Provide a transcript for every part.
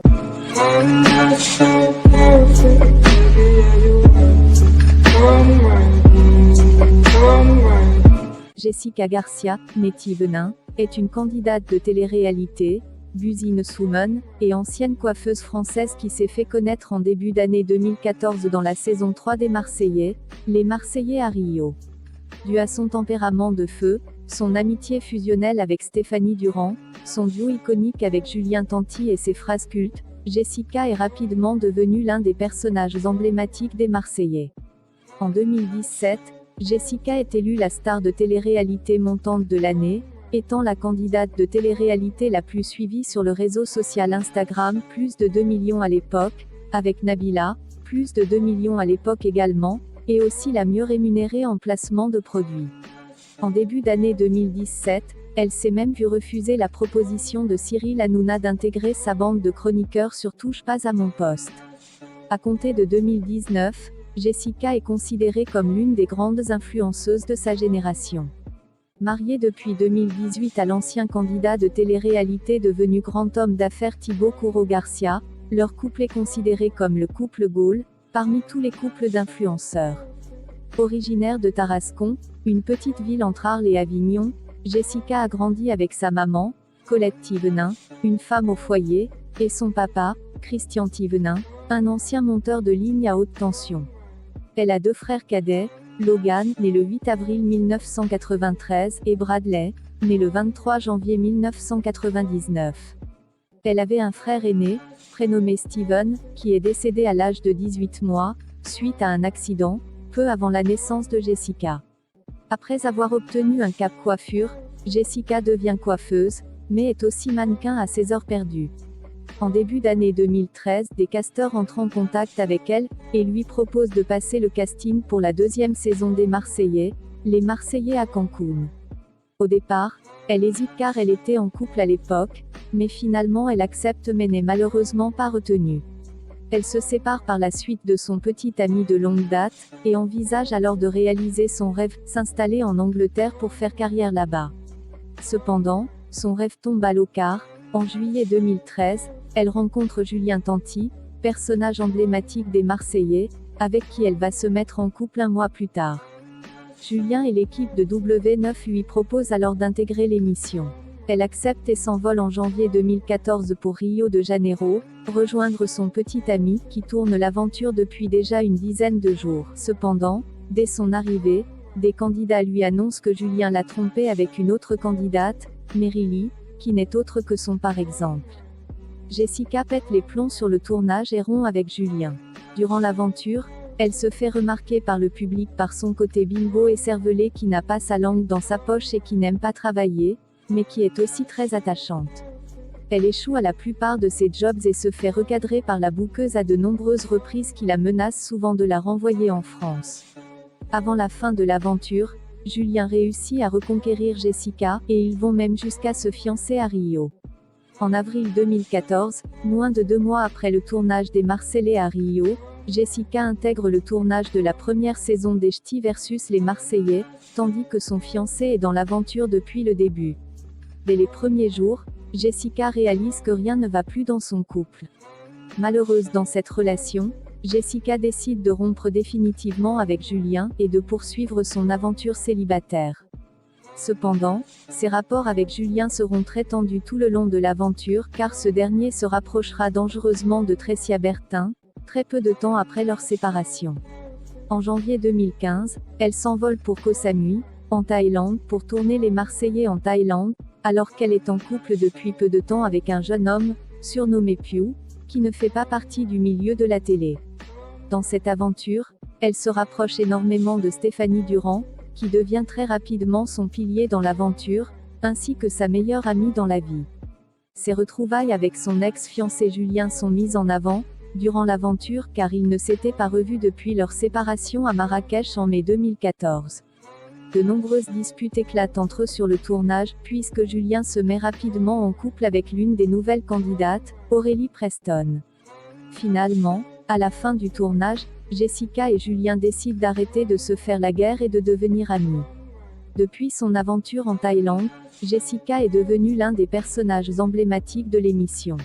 I'm not so perfect, baby, are you right? Come right, come right. Jessica Garcia, née Yvenin, est une candidate de télé-réalité, businesswoman, et ancienne coiffeuse française qui s'est fait connaître en début d'année 2014 dans la saison 3 des Marseillais, les Marseillais à Rio. Dû à son tempérament de feu, son amitié fusionnelle avec Stéphanie Durand, son duo iconique avec Julien Tanti et ses phrases cultes, Jessica est rapidement devenue l'un des personnages emblématiques des Marseillais. En 2017, Jessica est élue la star de télé-réalité montante de l'année, étant la candidate de télé-réalité la plus suivie sur le réseau social Instagram, plus de 2 millions à l'époque, avec Nabila, plus de 2 millions à l'époque également, et aussi la mieux rémunérée en placement de produits. En début d'année 2017, elle s'est même vue refuser la proposition de Cyril Hanouna d'intégrer sa bande de chroniqueurs sur Touche pas à mon poste. À compter de 2019, Jessica est considérée comme l'une des grandes influenceuses de sa génération. Mariée depuis 2018 à l'ancien candidat de télé-réalité devenu grand homme d'affaires Thibaut Courreau-Garcia, leur couple est considéré comme le couple Gaule, parmi tous les couples d'influenceurs. Originaire de Tarascon, une petite ville entre Arles et Avignon, Jessica a grandi avec sa maman, Colette Thévenin, une femme au foyer, et son papa, Christian Thévenin, un ancien monteur de ligne à haute tension. Elle a deux frères cadets, Logan, né le 8 avril 1993, et Bradley, né le 23 janvier 1999. Elle avait un frère aîné, prénommé Steven, qui est décédé à l'âge de 18 mois, suite à un accident, peu avant la naissance de Jessica. Après avoir obtenu un cap coiffure, Jessica devient coiffeuse, mais est aussi mannequin à ses heures perdues. En début d'année 2013, des casteurs entrent en contact avec elle, et lui proposent de passer le casting pour la deuxième saison des Marseillais, les Marseillais à Cancun. Au départ, elle hésite car elle était en couple à l'époque, mais finalement elle accepte mais n'est malheureusement pas retenue. Elle se sépare par la suite de son petit ami de longue date, et envisage alors de réaliser son rêve, s'installer en Angleterre pour faire carrière là-bas. Cependant, son rêve tombe à l'eau car, en juillet 2013, elle rencontre Julien Tanti, personnage emblématique des Marseillais, avec qui elle va se mettre en couple un mois plus tard. Julien et l'équipe de W9 lui proposent alors d'intégrer l'émission. Elle accepte et s'envole en janvier 2014 pour Rio de Janeiro, rejoindre son petit ami, qui tourne l'aventure depuis déjà une dizaine de jours. Cependant, dès son arrivée, des candidats lui annoncent que Julien l'a trompée avec une autre candidate, Merily, qui n'est autre que son par exemple. Jessica pète les plombs sur le tournage et rompt avec Julien. Durant l'aventure, elle se fait remarquer par le public par son côté bimbo et cervelé qui n'a pas sa langue dans sa poche et qui n'aime pas travailler, mais qui est aussi très attachante. Elle échoue à la plupart de ses jobs et se fait recadrer par la bookeuse à de nombreuses reprises qui la menacent souvent de la renvoyer en France. Avant la fin de l'aventure, Julien réussit à reconquérir Jessica, et ils vont même jusqu'à se fiancer à Rio. En avril 2014, moins de 2 mois après le tournage des Marseillais à Rio, Jessica intègre le tournage de la première saison des Ch'tis versus les Marseillais, tandis que son fiancé est dans l'aventure depuis le début. Dès les premiers jours, Jessica réalise que rien ne va plus dans son couple. Malheureuse dans cette relation, Jessica décide de rompre définitivement avec Julien, et de poursuivre son aventure célibataire. Cependant, ses rapports avec Julien seront très tendus tout le long de l'aventure car ce dernier se rapprochera dangereusement de Tressia Bertin, très peu de temps après leur séparation. En janvier 2015, elle s'envole pour Koh Samui, en Thaïlande, pour tourner les Marseillais en Thaïlande, alors qu'elle est en couple depuis peu de temps avec un jeune homme, surnommé Piu, qui ne fait pas partie du milieu de la télé. Dans cette aventure, elle se rapproche énormément de Stéphanie Durand, qui devient très rapidement son pilier dans l'aventure, ainsi que sa meilleure amie dans la vie. Ses retrouvailles avec son ex-fiancé Julien sont mises en avant, durant l'aventure car ils ne s'étaient pas revus depuis leur séparation à Marrakech en mai 2014. De nombreuses disputes éclatent entre eux sur le tournage, puisque Julien se met rapidement en couple avec l'une des nouvelles candidates, Aurélie Preston. Finalement, à la fin du tournage, Jessica et Julien décident d'arrêter de se faire la guerre et de devenir amis. Depuis son aventure en Thaïlande, Jessica est devenue l'un des personnages emblématiques de l'émission.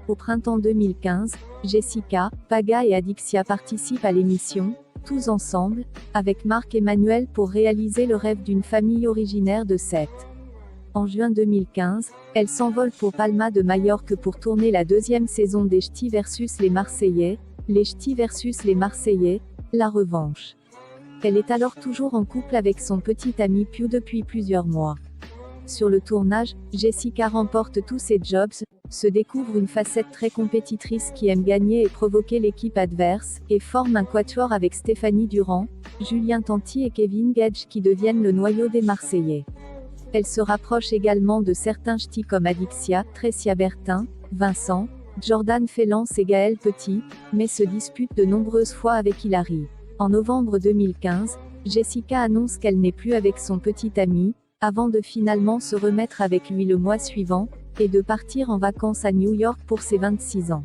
Au printemps 2015, Jessica, Paga et Adixia participent à l'émission, tous ensemble, avec Marc-Emmanuel pour réaliser le rêve d'une famille originaire de Sète. En juin 2015, elle s'envole pour Palma de Majorque pour tourner la deuxième saison des Ch'tis versus les Marseillais, les Ch'tis versus les Marseillais, la revanche. Elle est alors toujours en couple avec son petit ami Piu depuis plusieurs mois. Sur le tournage, Jessica remporte tous ses jobs, se découvre une facette très compétitrice qui aime gagner et provoquer l'équipe adverse, et forme un quatuor avec Stéphanie Durand, Julien Tanti et Kevin Gage qui deviennent le noyau des Marseillais. Elle se rapproche également de certains ch'tis comme Adixia, Tressia Bertin, Vincent, Jordan Félance et Gaël Petit, mais se dispute de nombreuses fois avec Hilary. En novembre 2015, Jessica annonce qu'elle n'est plus avec son petit ami, avant de finalement se remettre avec lui le mois suivant, et de partir en vacances à New York pour ses 26 ans.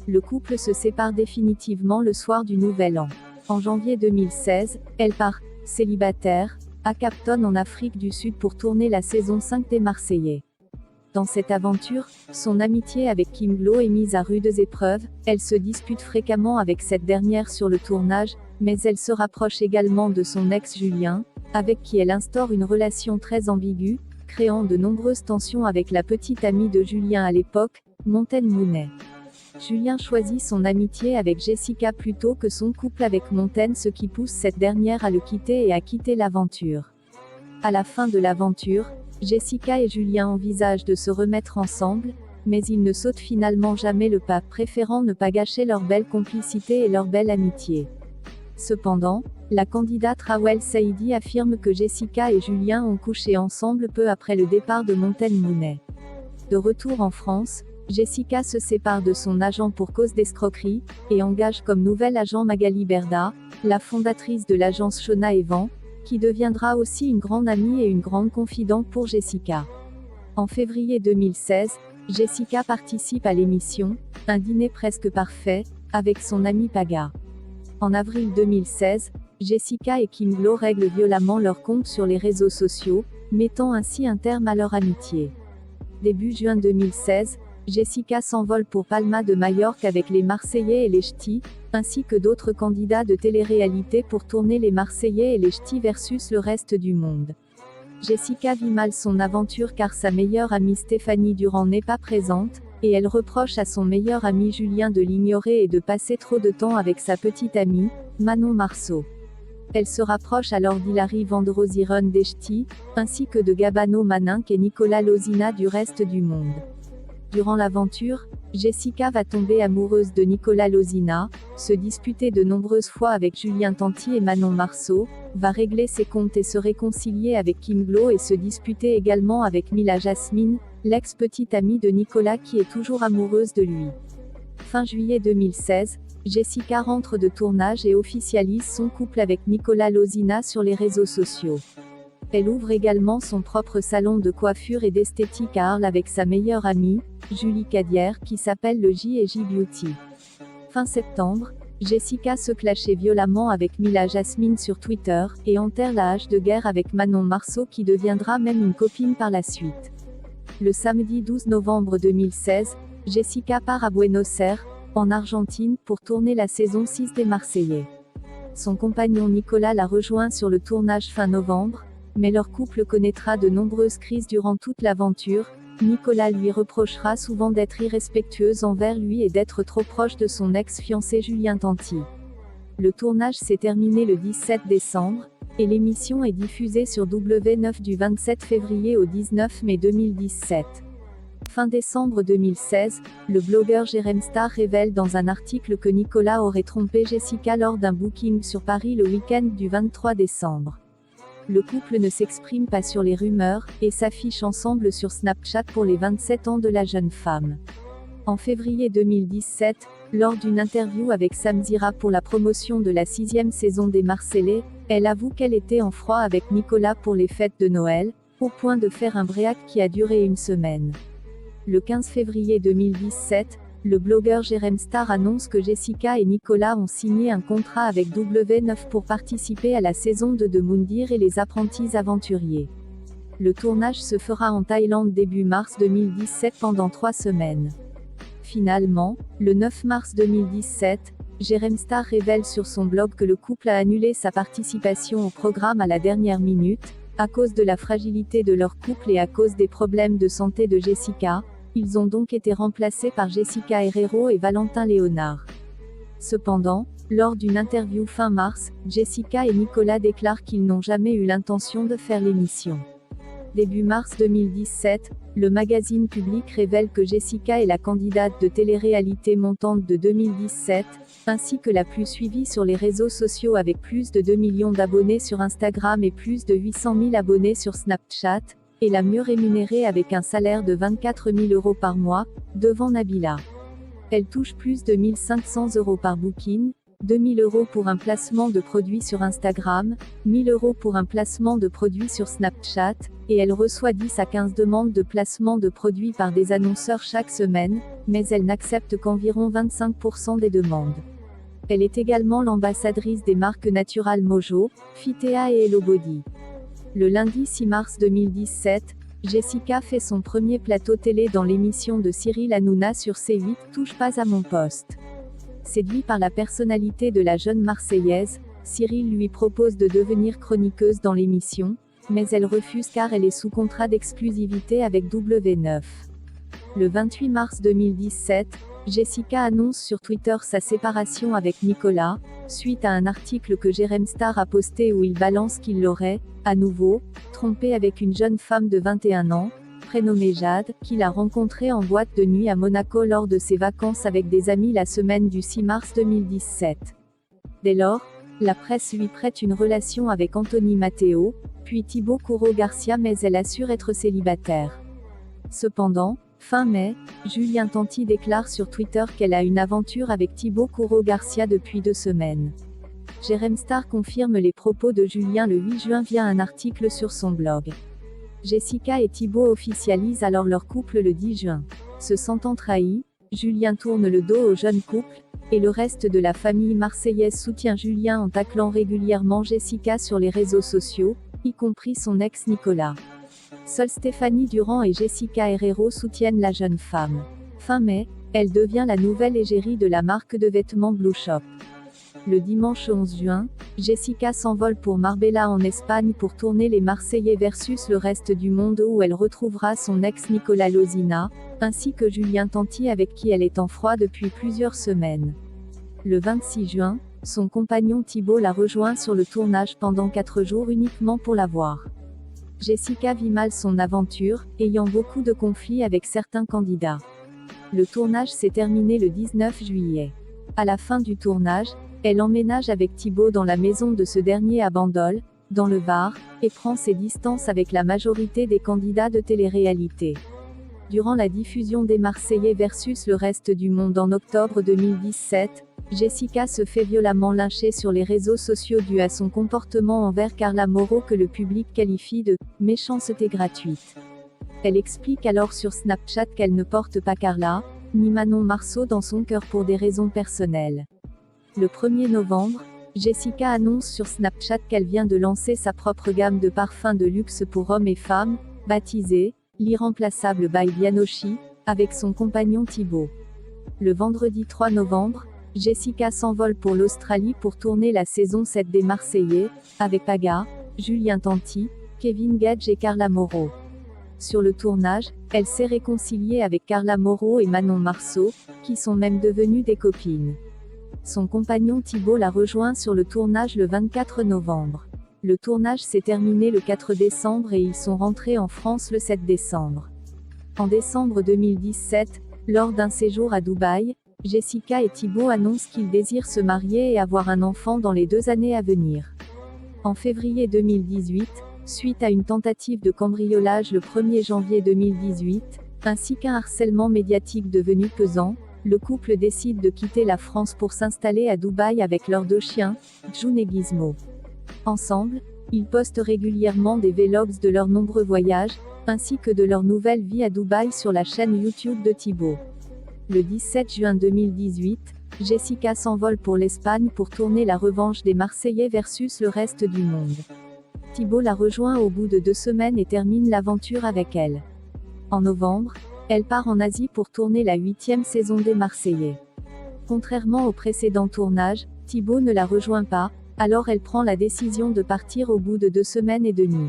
Le couple se sépare définitivement le soir du Nouvel An. En janvier 2016, elle part, célibataire, à Cape Town en Afrique du Sud pour tourner la saison 5 des Marseillais. Dans cette aventure, son amitié avec Kim Glo est mise à rudes épreuves, elle se dispute fréquemment avec cette dernière sur le tournage, mais elle se rapproche également de son ex Julien, avec qui elle instaure une relation très ambiguë, créant de nombreuses tensions avec la petite amie de Julien à l'époque, Montaigne Mounet. Julien choisit son amitié avec Jessica plutôt que son couple avec Montaigne, ce qui pousse cette dernière à le quitter et à quitter l'aventure. À la fin de l'aventure, Jessica et Julien envisagent de se remettre ensemble, mais ils ne sautent finalement jamais le pas, préférant ne pas gâcher leur belle complicité et leur belle amitié. Cependant, la candidate Rawel Saidi affirme que Jessica et Julien ont couché ensemble peu après le départ de Montaigne Mounet. De retour en France, Jessica se sépare de son agent pour cause d'escroquerie, et engage comme nouvel agent Magali Berda, la fondatrice de l'agence Shona Evan, qui deviendra aussi une grande amie et une grande confidente pour Jessica. En février 2016, Jessica participe à l'émission « Un dîner presque parfait » avec son amie Paga. En avril 2016, Jessica et Kim Glo règlent violemment leur compte sur les réseaux sociaux, mettant ainsi un terme à leur amitié. Début juin 2016, Jessica s'envole pour Palma de Majorque avec les Marseillais et les Ch'tis, ainsi que d'autres candidats de télé-réalité pour tourner les Marseillais et les Ch'tis versus le reste du monde. Jessica vit mal son aventure car sa meilleure amie Stéphanie Durand n'est pas présente, et elle reproche à son meilleur ami Julien de l'ignorer et de passer trop de temps avec sa petite amie, Manon Marceau. Elle se rapproche alors d'Hilary Vandrozieren des Ch'tis, ainsi que de Gabano Maninck et Nicolas Lozina du reste du monde. Durant l'aventure, Jessica va tomber amoureuse de Nicolas Lozina, se disputer de nombreuses fois avec Julien Tanti et Manon Marceau, va régler ses comptes et se réconcilier avec Kim Glo et se disputer également avec Mila Jasmine, l'ex-petite amie de Nicolas qui est toujours amoureuse de lui. Fin juillet 2016, Jessica rentre de tournage et officialise son couple avec Nicolas Lozina sur les réseaux sociaux. Elle ouvre également son propre salon de coiffure et d'esthétique à Arles avec sa meilleure amie, Julie Cadière, qui s'appelle le J&J Beauty. Fin septembre, Jessica se clashait violemment avec Mila Jasmine sur Twitter, et enterre la hache de guerre avec Manon Marceau qui deviendra même une copine par la suite. Le samedi 12 novembre 2016, Jessica part à Buenos Aires, en Argentine, pour tourner la saison 6 des Marseillais. Son compagnon Nicolas la rejoint sur le tournage fin novembre, mais leur couple connaîtra de nombreuses crises durant toute l'aventure. Nicolas lui reprochera souvent d'être irrespectueuse envers lui et d'être trop proche de son ex-fiancé Julien Tanti. Le tournage s'est terminé le 17 décembre, et l'émission est diffusée sur W9 du 27 février au 19 mai 2017. Fin décembre 2016, le blogueur Jérém Star révèle dans un article que Nicolas aurait trompé Jessica lors d'un booking sur Paris le week-end du 23 décembre. Le couple ne s'exprime pas sur les rumeurs, et s'affiche ensemble sur Snapchat pour les 27 ans de la jeune femme. En février 2017, lors d'une interview avec Sam Zira pour la promotion de la 6e saison des Marseillais, elle avoue qu'elle était en froid avec Nicolas pour les fêtes de Noël, au point de faire un break qui a duré une semaine. Le 15 février 2017, le blogueur Jérém Star annonce que Jessica et Nicolas ont signé un contrat avec W9 pour participer à la saison 2 de Moundir et les apprentis aventuriers. Le tournage se fera en Thaïlande début mars 2017 pendant 3 semaines. Finalement, le 9 mars 2017, Jérém Star révèle sur son blog que le couple a annulé sa participation au programme à la dernière minute, à cause de la fragilité de leur couple et à cause des problèmes de santé de Jessica. Ils ont donc été remplacés par Jessica Herrero et Valentin Léonard. Cependant, lors d'une interview fin mars, Jessica et Nicolas déclarent qu'ils n'ont jamais eu l'intention de faire l'émission. Début mars 2017, le magazine Public révèle que Jessica est la candidate de télé-réalité montante de 2017, ainsi que la plus suivie sur les réseaux sociaux avec plus de 2 millions d'abonnés sur Instagram et plus de 800 000 abonnés sur Snapchat, et la mieux rémunérée avec un salaire de 24 000 € par mois, devant Nabila. Elle touche plus de 1 500 € par booking, 2 000 € pour un placement de produit sur Instagram, 1 000 € pour un placement de produit sur Snapchat, et elle reçoit 10 à 15 demandes de placement de produits par des annonceurs chaque semaine, mais elle n'accepte qu'environ 25% des demandes. Elle est également l'ambassadrice des marques Natural Mojo, Fitea et Hello Body. Le lundi 6 mars 2017, Jessica fait son premier plateau télé dans l'émission de Cyril Hanouna sur C8, Touche pas à mon poste. Séduit par la personnalité de la jeune Marseillaise, Cyril lui propose de devenir chroniqueuse dans l'émission, mais elle refuse car elle est sous contrat d'exclusivité avec W9. Le 28 mars 2017, Jessica annonce sur Twitter sa séparation avec Nicolas, suite à un article que Jérém Star a posté où il balance qu'il l'aurait, à nouveau, trompé avec une jeune femme de 21 ans, prénommée Jade, qu'il a rencontrée en boîte de nuit à Monaco lors de ses vacances avec des amis la semaine du 6 mars 2017. Dès lors, la presse lui prête une relation avec Anthony Matteo, puis Thibaut Courreau-Garcia, mais elle assure être célibataire. Cependant, fin mai, Julien Tanti déclare sur Twitter qu'elle a une aventure avec Thibaut Courreau-Garcia depuis 2 semaines. Jérém Star confirme les propos de Julien le 8 juin via un article sur son blog. Jessica et Thibaut officialisent alors leur couple le 10 juin. Se sentant trahi, Julien tourne le dos au jeune couple, et le reste de la famille marseillaise soutient Julien en taclant régulièrement Jessica sur les réseaux sociaux, y compris son ex Nicolas. Seules Stéphanie Durand et Jessica Herrero soutiennent la jeune femme. Fin mai, elle devient la nouvelle égérie de la marque de vêtements Blue Shop. Le dimanche 11 juin, Jessica s'envole pour Marbella en Espagne pour tourner Les Marseillais versus le reste du monde où elle retrouvera son ex Nicolas Lozina, ainsi que Julien Tanti avec qui elle est en froid depuis plusieurs semaines. Le 26 juin, son compagnon Thibaut la rejoint sur le tournage pendant 4 jours uniquement pour la voir. Jessica vit mal son aventure, ayant beaucoup de conflits avec certains candidats. Le tournage s'est terminé le 19 juillet. À la fin du tournage, elle emménage avec Thibaut dans la maison de ce dernier à Bandol, dans le Var, et prend ses distances avec la majorité des candidats de télé-réalité. Durant la diffusion des Marseillais versus le reste du monde en octobre 2017, Jessica se fait violemment lyncher sur les réseaux sociaux dû à son comportement envers Carla Moreau que le public qualifie de « méchanceté gratuite ». Elle explique alors sur Snapchat qu'elle ne porte pas Carla, ni Manon Marceau dans son cœur pour des raisons personnelles. Le 1er novembre, Jessica annonce sur Snapchat qu'elle vient de lancer sa propre gamme de parfums de luxe pour hommes et femmes, baptisée « L'irremplaçable by Bianochi », avec son compagnon Thibaut. Le vendredi 3 novembre, Jessica s'envole pour l'Australie pour tourner la saison 7 des Marseillais, avec Paga, Julien Tanti, Kevin Gage et Carla Moreau. Sur le tournage, elle s'est réconciliée avec Carla Moreau et Manon Marceau, qui sont même devenues des copines. Son compagnon Thibaut la rejoint sur le tournage le 24 novembre. Le tournage s'est terminé le 4 décembre et ils sont rentrés en France le 7 décembre. En décembre 2017, lors d'un séjour à Dubaï, Jessica et Thibaut annoncent qu'ils désirent se marier et avoir un enfant dans les 2 années à venir. En février 2018, suite à une tentative de cambriolage le 1er janvier 2018, ainsi qu'un harcèlement médiatique devenu pesant, le couple décide de quitter la France pour s'installer à Dubaï avec leurs 2 chiens, June et Gizmo. Ensemble, ils postent régulièrement des vlogs de leurs nombreux voyages, ainsi que de leur nouvelle vie à Dubaï sur la chaîne YouTube de Thibaut. Le 17 juin 2018, Jessica s'envole pour l'Espagne pour tourner la revanche des Marseillais versus le reste du monde. Thibaut la rejoint au bout de 2 semaines et termine l'aventure avec elle. En novembre, Elle part en Asie pour tourner la 8e saison des Marseillais. Contrairement au précédent tournage, Thibaut ne la rejoint pas, alors elle prend la décision de partir au bout de 2 semaines et demie.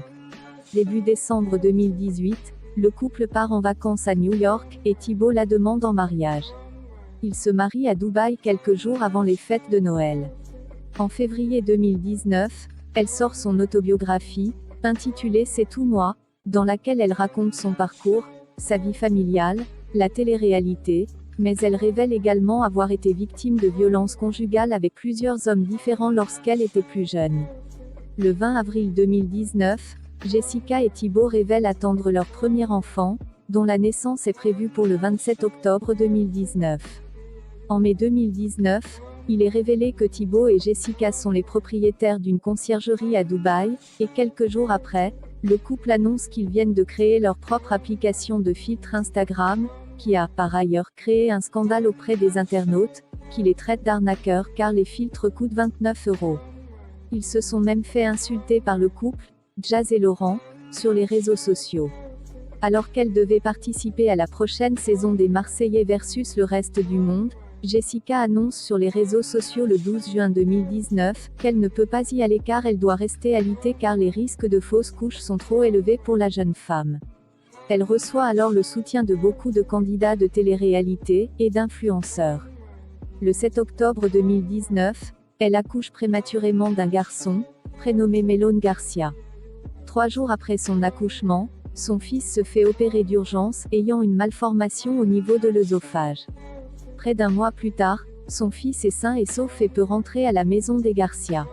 Début décembre 2018, le couple part en vacances à New York, et Thibaut la demande en mariage. Il se marie à Dubaï quelques jours avant les fêtes de Noël. En février 2019, elle sort son autobiographie, intitulée C'est tout moi, dans laquelle elle raconte son parcours, sa vie familiale, la télé-réalité, mais elle révèle également avoir été victime de violences conjugales avec plusieurs hommes différents lorsqu'elle était plus jeune. Le 20 avril 2019, Jessica et Thibaut révèlent attendre leur premier enfant, dont la naissance est prévue pour le 27 octobre 2019. En mai 2019, il est révélé que Thibaut et Jessica sont les propriétaires d'une conciergerie à Dubaï, et quelques jours après, le couple annonce qu'ils viennent de créer leur propre application de filtre Instagram, qui a, par ailleurs, créé un scandale auprès des internautes, qui les traitent d'arnaqueurs car les filtres coûtent 29 €. Ils se sont même fait insulter par le couple, Jazz et Laurent, sur les réseaux sociaux. Alors qu'elle devait participer à la prochaine saison des Marseillais versus le reste du monde, Jessica annonce sur les réseaux sociaux le 12 juin 2019 qu'elle ne peut pas y aller car elle doit rester alitée car les risques de fausses couches sont trop élevés pour la jeune femme. Elle reçoit alors le soutien de beaucoup de candidats de télé-réalité et d'influenceurs. Le 7 octobre 2019, elle accouche prématurément d'un garçon, prénommé Melone Garcia. 3 jours après son accouchement, son fils se fait opérer d'urgence, ayant une malformation au niveau de l'œsophage. Près d'un mois plus tard, son fils est sain et sauf et peut rentrer à la maison des Garcia.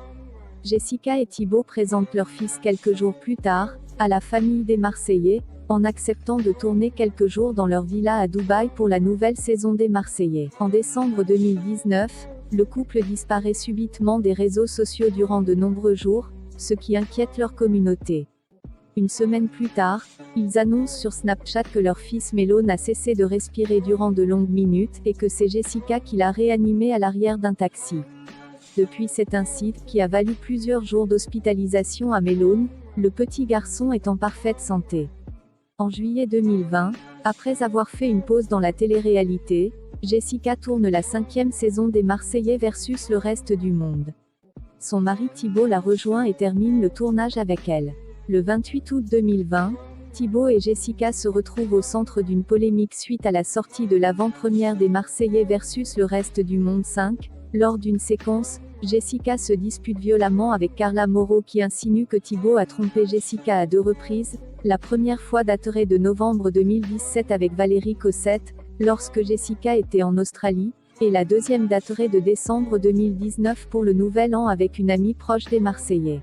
Jessica et Thibaut présentent leur fils quelques jours plus tard, à la famille des Marseillais, en acceptant de tourner quelques jours dans leur villa à Dubaï pour la nouvelle saison des Marseillais. En décembre 2019, le couple disparaît subitement des réseaux sociaux durant de nombreux jours, ce qui inquiète leur communauté. Une semaine plus tard, ils annoncent sur Snapchat que leur fils Melone a cessé de respirer durant de longues minutes et que c'est Jessica qui l'a réanimé à l'arrière d'un taxi. Depuis cet incident, qui a valu plusieurs jours d'hospitalisation à Melone, le petit garçon est en parfaite santé. En juillet 2020, après avoir fait une pause dans la télé-réalité, Jessica tourne la 5e saison des Marseillais versus le reste du monde. Son mari Thibaut la rejoint et termine le tournage avec elle. Le 28 août 2020, Thibaut et Jessica se retrouvent au centre d'une polémique suite à la sortie de l'avant-première des Marseillais versus le reste du monde 5. Lors d'une séquence, Jessica se dispute violemment avec Carla Moreau qui insinue que Thibaut a trompé Jessica à 2 reprises. La première fois daterait de novembre 2017 avec Valérie Cossette, lorsque Jessica était en Australie, et la deuxième daterait de décembre 2019 pour le Nouvel An avec une amie proche des Marseillais.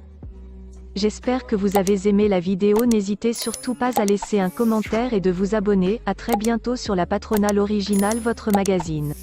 J'espère que vous avez aimé la vidéo, n'hésitez surtout pas à laisser un commentaire et de vous abonner. À très bientôt sur La Patronale Originale, votre magazine.